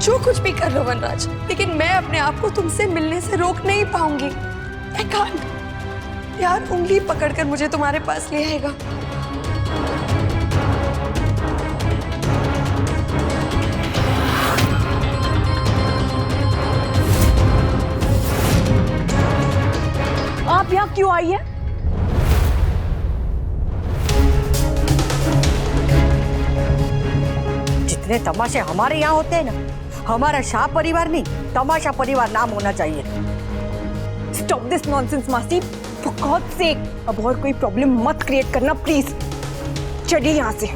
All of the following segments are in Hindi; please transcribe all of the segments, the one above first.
जो कुछ भी कर लो वनराज, लेकिन मैं अपने आप को तुमसे मिलने से रोक नहीं पाऊंगी। I can't। प्यार उंगली पकड़कर मुझे तुम्हारे पास ले आएगा। आप यहाँ क्यों आई है? जितने तमाशे हमारे यहाँ होते हैं ना, हमारा शाह परिवार नहीं, तमाशा परिवार नाम होना चाहिए। स्टॉप दिस नॉनसेंस मासी, फॉर गॉड सेक। अब और कोई प्रॉब्लम मत क्रिएट करना प्लीज। चलिए यहाँ से।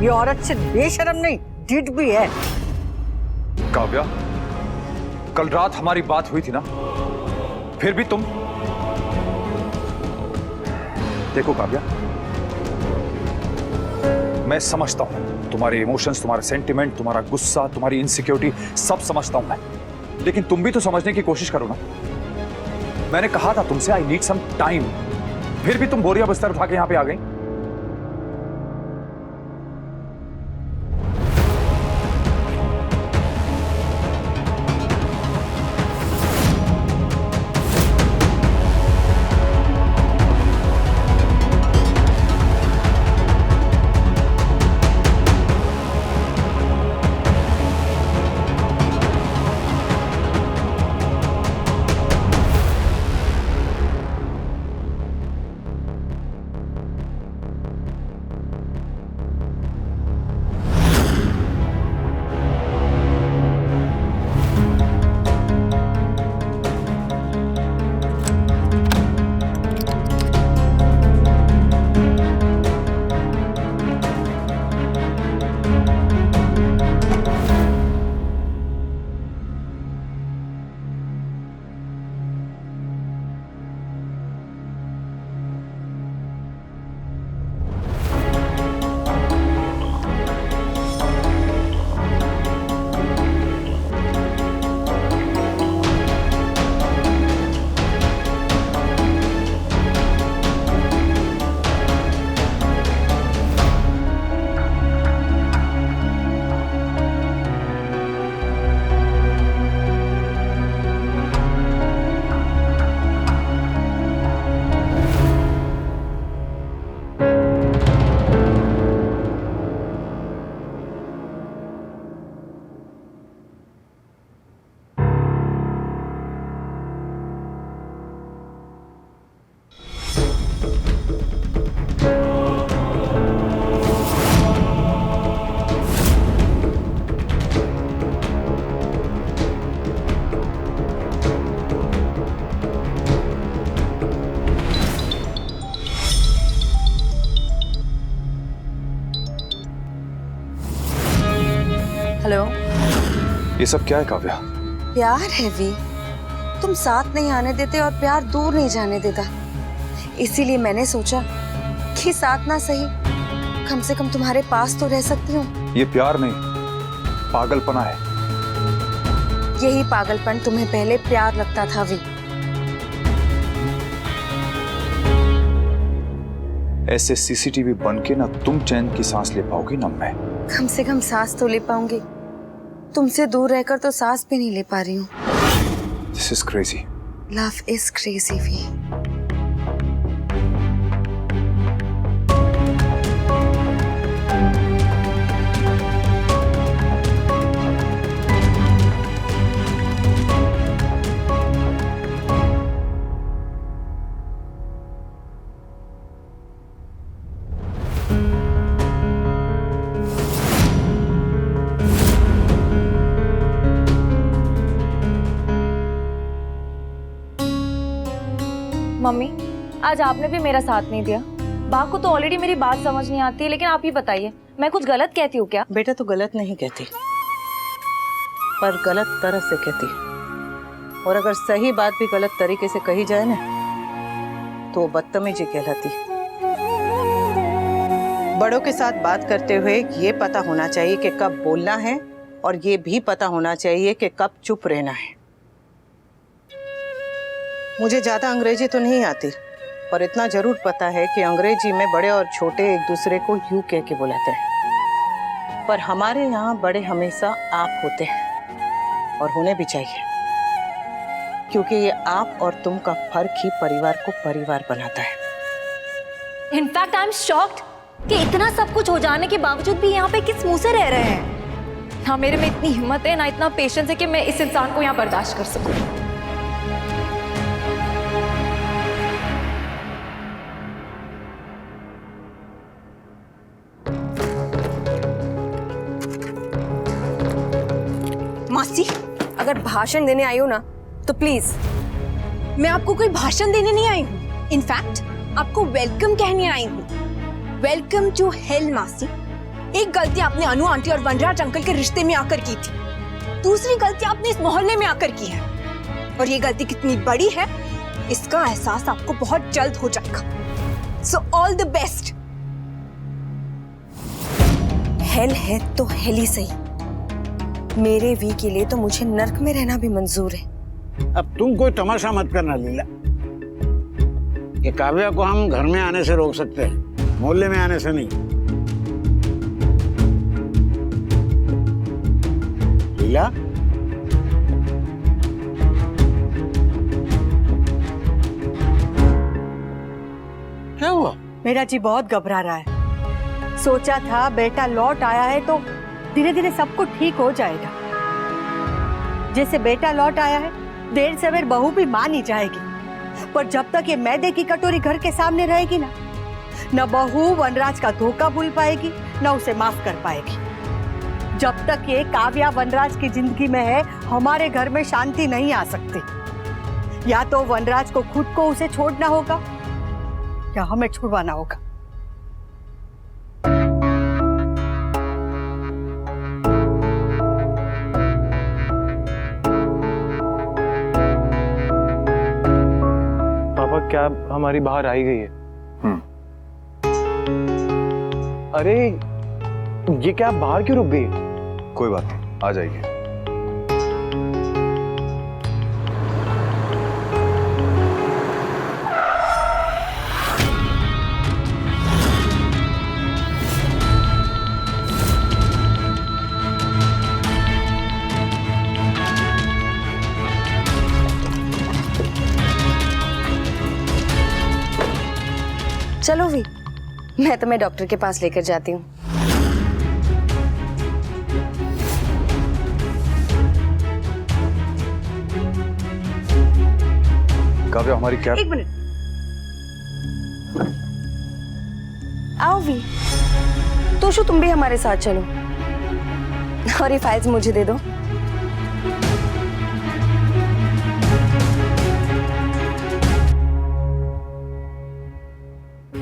ये औरत से बेशरम नहीं, ढीठ भी है। काव्या, कल रात हमारी बात हुई थी ना, फिर भी तुम। देखो काव्या, मैं समझता हूं तुम्हारे इमोशंस, तुम्हारा सेंटिमेंट, तुम्हारा गुस्सा, तुम्हारी इनसिक्योरिटी सब समझता हूं मैं, लेकिन तुम भी तो समझने की कोशिश करो ना। मैंने कहा था तुमसे आई नीड सम टाइम, फिर भी तुम बोरिया बिस्तर उठा के यहां पे आ गई। हेलो। ये सब क्या है काव्या? प्यार है वी, तुम साथ नहीं आने देते और प्यार दूर नहीं जाने देता, इसीलिए मैंने सोचा कि साथ ना सही, कम से कम तुम्हारे पास तो रह सकती हूँ। ये प्यार नहीं, पागलपना है। यही पागलपन तुम्हें पहले प्यार लगता था वी। ऐसे सीसीटीवी बन के ना तुम चैन की सांस ले पाओगी ना मैं। कम से कम सांस तो ले पाऊंगी, तुमसे दूर रहकर तो सांस भी नहीं ले पा रही हूँ। This is crazy. Love is crazy वी। मम्मी, आज आपने भी मेरा साथ नहीं दिया। बा को तो ऑलरेडी मेरी बात समझ नहीं आती है, लेकिन आप ही बताइए, मैं कुछ गलत कहती हूँ क्या? बेटा तो गलत नहीं कहती, पर गलत तरह से कहती। और अगर सही बात भी गलत तरीके से कही जाए ना, तो वो बदतमीजी कहलाती। बड़ों के साथ बात करते हुए ये पता होना चाहिए कि कब बोलना है, और ये भी पता होना चाहिए कि कब चुप रहना है। मुझे ज्यादा अंग्रेजी तो नहीं आती, पर इतना जरूर पता है कि अंग्रेजी में बड़े और छोटे एक दूसरे को यू कह के बुलाते हैं। पर हमारे यहाँ बड़े हमेशा आप होते हैं और होने भी चाहिए, क्योंकि ये आप और तुम का फर्क ही परिवार को परिवार बनाता है। इनफैक्ट आई एम शॉक्ड कि इतना सब कुछ हो जाने के बावजूद भी यहाँ पे किस मुंह से रह रहे हैं। ना मेरे में इतनी हिम्मत है, ना इतना पेशेंस है कि मैं इस इंसान को यहाँ बर्दाश्त कर सकूं। मासी, अगर भाषण देने आई हो ना तो प्लीज। मैं आपको कोई भाषण देने नहीं आई हूँ। इनफैक्ट आपको वेलकम कहने आई हूँ। वेलकम टू हेल मासी। एक गलती आपने अनु आंटी और वनराज अंकल के रिश्ते में आकर की थी, दूसरी गलती आपने इस मोहल्ले में आकर की है, और ये गलती कितनी बड़ी है इसका एहसास आपको बहुत जल्द हो जाएगा। So all the best. Hello है तो हेल ही सही, मेरे वी के लिए तो मुझे नर्क में रहना भी मंजूर है। अब तुम कोई तमाशा मत करना लीला। ये काव्या को हम घर में आने से रोक सकते हैं, मोहल्ले में आने से नहीं। लीला, क्या हुआ? मेरा जी बहुत घबरा रहा है। सोचा था बेटा लौट आया है तो धीरे धीरे सब कुछ ठीक हो जाएगा। जैसे बेटा लौट आया है, देर से देर बहू भी मान ही जाएगी, पर जब तक ये मैदे की कटोरी घर के सामने रहेगी ना, न बहू वनराज का धोखा भूल पाएगी, न उसे माफ कर पाएगी। जब तक ये काव्या वनराज की जिंदगी में है, हमारे घर में शांति नहीं आ सकती। या तो वनराज को खुद को उसे छोड़ना होगा या हमें छुड़वाना होगा। पापा, कैब हमारी बाहर आई गई है। अरे ये कैब बाहर क्यों रुक गई? कोई बात नहीं, आ जाएगी। चलो भी, मैं तुम्हें डॉक्टर के पास लेकर जाती हूँ। काव्या, हमारी कैब। एक मिनट। आओ भी, तोशु तुम भी हमारे साथ चलो, और ये फाइल्स मुझे दे दो।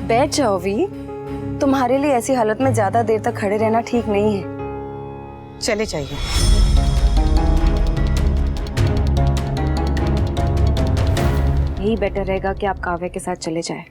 बैठ जाओ वी, तुम्हारे लिए ऐसी हालत में ज्यादा देर तक खड़े रहना ठीक नहीं है। चले जाइए। यही बेटर रहेगा कि आप काव्या के साथ चले जाएं।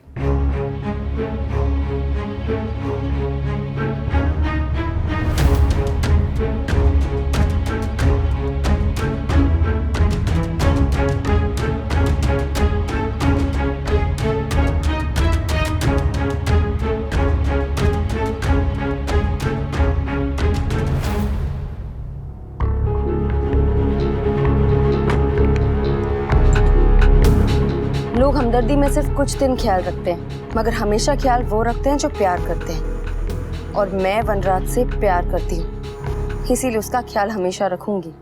लोग हमदर्दी में सिर्फ कुछ दिन ख्याल रखते हैं, मगर हमेशा ख्याल वो रखते हैं जो प्यार करते हैं। और मैं वनराज से प्यार करती हूँ, इसीलिए उसका ख्याल हमेशा रखूंगी।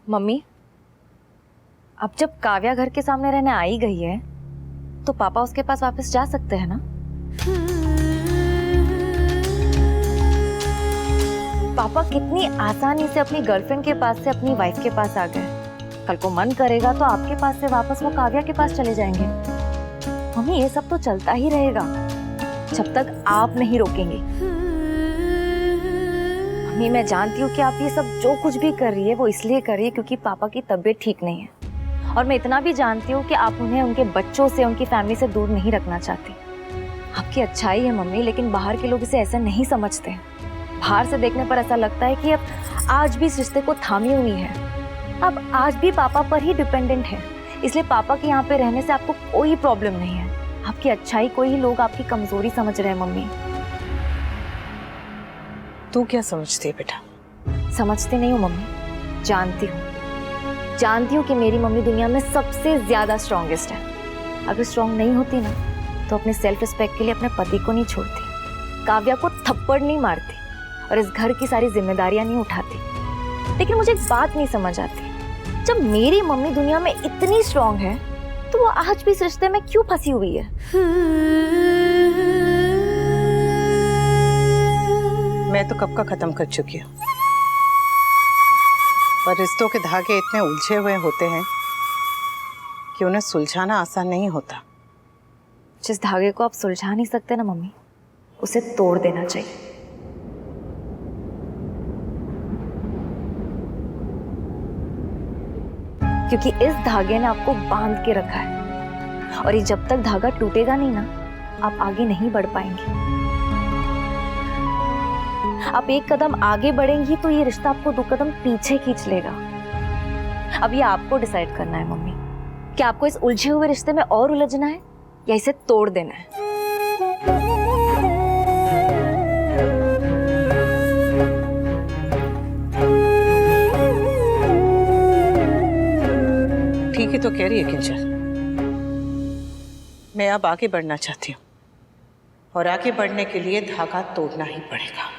मम्मी, अब जब काव्या घर के सामने रहने आई गई है तो पापा उसके पास वापस जा सकते हैं ना? पापा कितनी आसानी से अपनी गर्लफ्रेंड के पास से अपनी वाइफ के पास आ गए। कल को मन करेगा तो आपके पास से वापस वो काव्या के पास चले जाएंगे। मम्मी, ये सब तो चलता ही रहेगा। जब तक आप नहीं रोकेंगे। मम्मी, मैं जानती हूँ कि आप ये सब जो कुछ भी कर रही है वो इसलिए कर रही है क्योंकि पापा की तबीयत ठीक नहीं है, और मैं इतना भी जानती हूँ कि आप उन्हें उनके बच्चों से, उनकी फैमिली से दूर नहीं रखना चाहती। आपकी अच्छाई है मम्मी, लेकिन बाहर के लोग इसे ऐसा नहीं समझते हैं। बाहर से देखने पर ऐसा लगता है कि अब आज भी इस रिश्ते को थामी हुई है, अब आज भी पापा पर ही डिपेंडेंट है, इसलिए पापा के यहाँ पे रहने से आपको कोई प्रॉब्लम नहीं है। आपकी अच्छाई को ही लोग आपकी कमजोरी समझ रहे हैं मम्मी। तू क्या समझती है बेटा? समझते नहीं हूँ मम्मी, जानती हूँ कि मेरी मम्मी दुनिया में सबसे ज्यादा स्ट्रॉन्गेस्ट है। अगर स्ट्रॉन्ग नहीं होती ना तो अपने सेल्फ रिस्पेक्ट के लिए अपने पति को नहीं छोड़ती, काव्या को थप्पड़ नहीं मारती और इस घर की सारी जिम्मेदारियां नहीं उठाती। लेकिन मुझे एक बात नहीं समझ आती, जब मेरी मम्मी दुनिया में इतनी स्ट्रॉन्ग है तो वो आज भी इस रिश्ते में क्यों फंसी हुई है? मैं तो कब का खत्म कर चुकी हूँ, पर रिश्तों के धागे इतने उलझे हुए होते हैं कि उन्हें सुलझाना आसान नहीं होता। जिस धागे को आप सुलझा नहीं सकते ना मम्मी, उसे तोड़ देना चाहिए। क्योंकि इस धागे ने आपको बांध के रखा है, और ये जब तक धागा टूटेगा नहीं ना, आप आगे नहीं बढ़ पाएंगे। आप एक कदम आगे बढ़ेंगी तो ये रिश्ता आपको 2 कदम पीछे खींच लेगा। अब ये आपको डिसाइड करना है मम्मी, कि आपको इस उलझे हुए रिश्ते में और उलझना है या इसे तोड़ देना है। ठीक है तो कह रही है किंजल, मैं अब आगे बढ़ना चाहती हूँ, और आगे बढ़ने के लिए धागा तोड़ना ही पड़ेगा।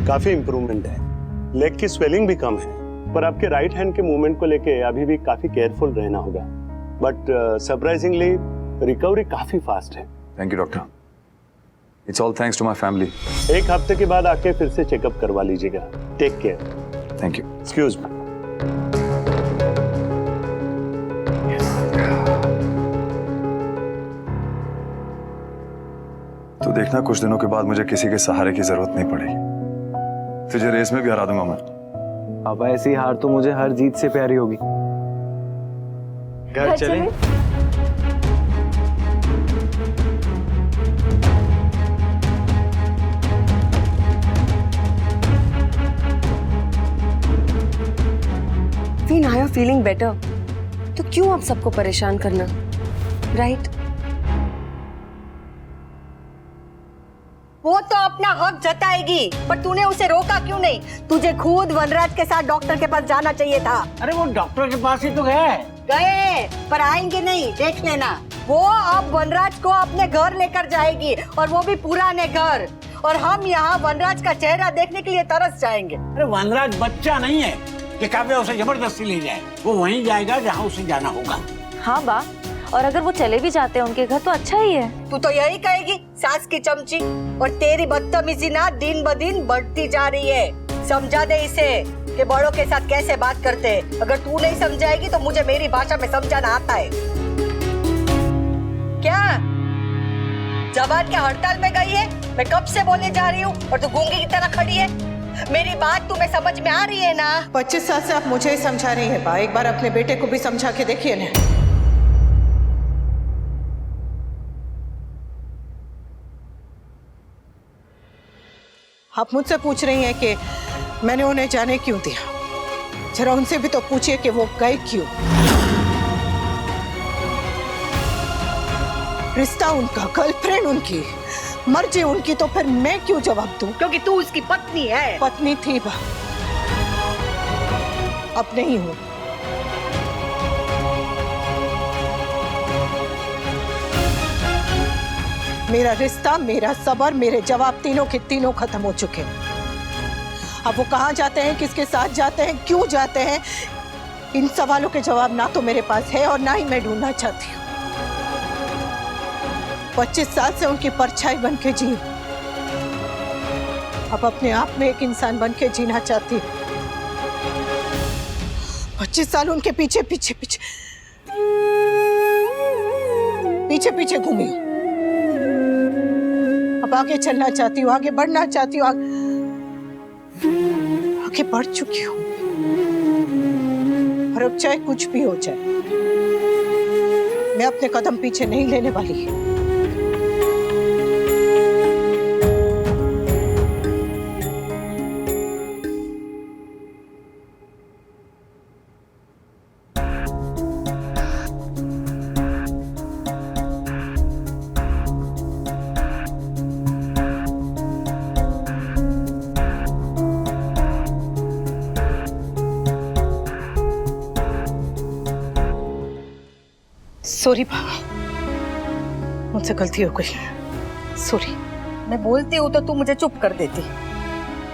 काफी इम्प्रूवमेंट है, लेग की स्वेलिंग भी कम है, पर आपके राइट हैंड के मूवमेंट को लेके अभी भी काफी केयरफुल रहना होगा। बट सरप्राइजिंगली रिकवरी काफी फास्ट है। Thank you doctor, it's all thanks to my family. 1 हफ्ते के बाद आके फिर से चेकअप करवा लीजिएगा। Take care. Thank you. Excuse me. तो देखना, कुछ दिनों के बाद मुझे किसी के सहारे की जरूरत नहीं पड़ेगी, तुझे रेस में भी हरा दूंगा मैं। अब ऐसी हार तो मुझे हर जीत से प्यारी होगी। घर चलें? We now are feeling better, तो क्यों आप सबको परेशान करना, राइट? वो तो अपना हक जताएगी, पर तूने उसे रोका क्यों नहीं? तुझे खुद वनराज के साथ डॉक्टर के पास जाना चाहिए था। अरे वो डॉक्टर के पास ही तो गए, पर आएंगे नहीं, देख लेना। वो अब वनराज को अपने घर लेकर जाएगी, और वो भी पुराने घर, और हम यहाँ वनराज का चेहरा देखने के लिए तरस जाएंगे। अरे वनराज बच्चा नहीं है कि काव्या उसे जबरदस्ती ले जाए, वो वहीं जाएगा जहाँ उसे जाना होगा। हाँ बा, और अगर वो चले भी जाते हैं उनके घर तो अच्छा ही है। तू तो यही कहेगी, सास की चमची। और तेरी बदतमीजी ना दिन ब दिन बढ़ती जा रही है। समझा दे इसे कि बड़ों के साथ कैसे बात करते हैं। अगर तू नहीं समझाएगी तो मुझे मेरी भाषा में समझाना आता है। क्या जबान के हड़ताल में गई है? मैं कब से बोले जा रही हूँ और तू गूंगी की तरह खड़ी है। मेरी बात तुम्हें समझ में आ रही है ना? 25 साल से आप मुझे ही समझा रही है बा, एक बार अपने बेटे को भी समझा के देखिए ना। आप मुझसे पूछ रही हैं कि मैंने उन्हें जाने क्यों दिया, जरा उनसे भी तो पूछिए कि वो गए क्यों। रिश्ता उनका, गर्लफ्रेंड उनकी, मर्जी उनकी, तो फिर मैं क्यों जवाब दूं? क्योंकि तू उसकी पत्नी है। पत्नी थी बा, अब नहीं हूं। मेरा रिश्ता, मेरा सबर, मेरे जवाब तीनों के तीनों खत्म हो चुके हैं। अब वो कहाँ जाते हैं, किसके साथ जाते हैं, क्यों जाते हैं, इन सवालों के जवाब ना तो मेरे पास है और ना ही मैं ढूंढना चाहती हूँ। 25 साल से उनकी परछाई बन के जी, अब अपने आप में एक इंसान बन के जीना चाहती हूँ। 25 साल उनके पीछे पीछे पीछे पीछे पीछे घूमी हूँ। अब आगे चलना चाहती हूँ, आगे बढ़ना चाहती हूँ, आगे बढ़ चुकी हूँ। और अब चाहे कुछ भी हो जाए, मैं अपने कदम पीछे नहीं लेने वाली। सॉरी बाबा, मुझसे गलती हो गई, सॉरी। मैं बोलती हूँ तो तू मुझे चुप कर देती।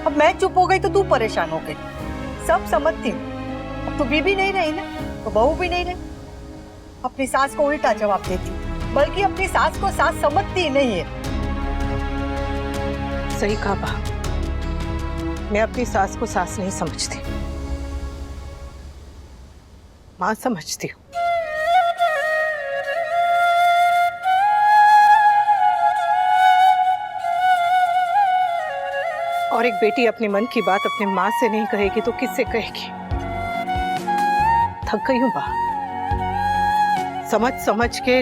अब मैं चुप हो गई तो तू परेशान हो गई। सब समझती हूँ। अब तू बीबी नहीं रही ना, तो बहू भी नहीं रही। अपनी सास को उल्टा जवाब देती, बल्कि अपनी सास को सास समझती ही नहीं है। सही कहा बा, मैं अपनी सास को सास नहीं समझती, मां समझती हूँ। और एक बेटी अपने मन की बात अपने माँ से नहीं कहेगी तो किससे कहेगी? थक गई हूँ बा, समझ समझ के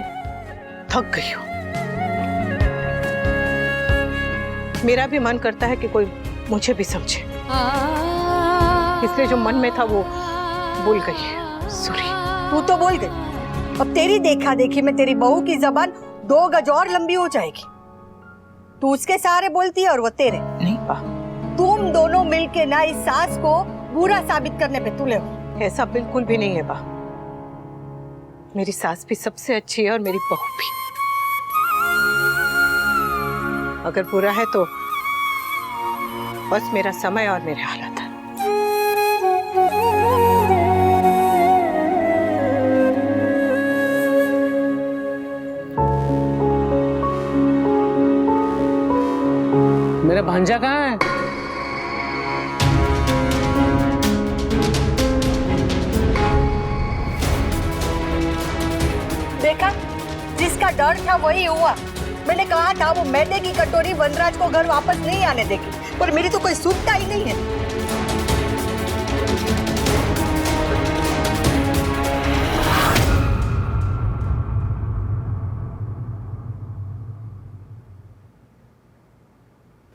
थक गई हूँ। मेरा भी मन करता है कि कोई मुझे भी समझे, इसलिए जो मन में था वो बोल गई। सॉरी। तू तो बोल गई, अब तेरी देखा देखी में तेरी बहू की जबान 2 गज और लंबी हो जाएगी। तू उसके सहारे बोलती है और वो तेरे। नहीं बा, तुम दोनों मिलके ना इस सास को बुरा साबित करने पे तुले हो। ऐसा बिल्कुल भी नहीं है बा, मेरी सास भी सबसे अच्छी है और मेरी बहू भी। अगर बुरा है तो बस मेरा समय और मेरे हालात है। मेरा भांजा कहाँ है? देखा, जिसका डर था वही हुआ। मैंने कहा था वो मैदे की कटोरी वनराज को घर वापस नहीं आने देगी, पर मेरी तो कोई सुनता ही नहीं है।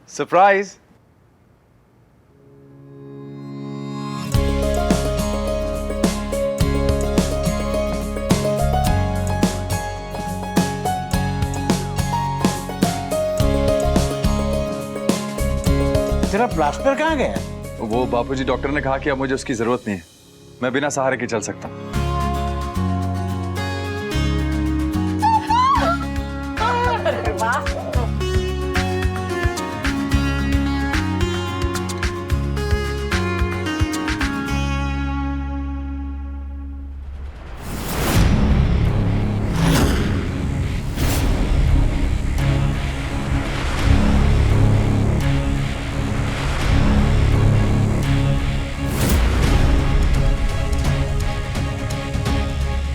सरप्राइज। तेरा प्लास्टर कहाँ गया? वो बापूजी डॉक्टर ने कहा कि अब मुझे उसकी जरूरत नहीं है, मैं बिना सहारे के चल सकता हूं।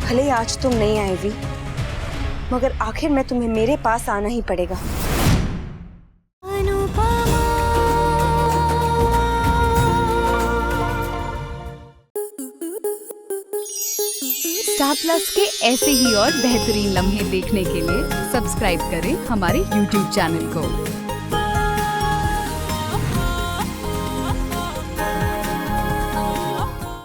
भले ही आज तुम नहीं आए वी, मगर आखिर में तुम्हें मेरे पास आना ही पड़ेगा। स्टार प्लस के ऐसे ही और बेहतरीन लम्हे देखने के लिए सब्सक्राइब करें हमारे YouTube चैनल को।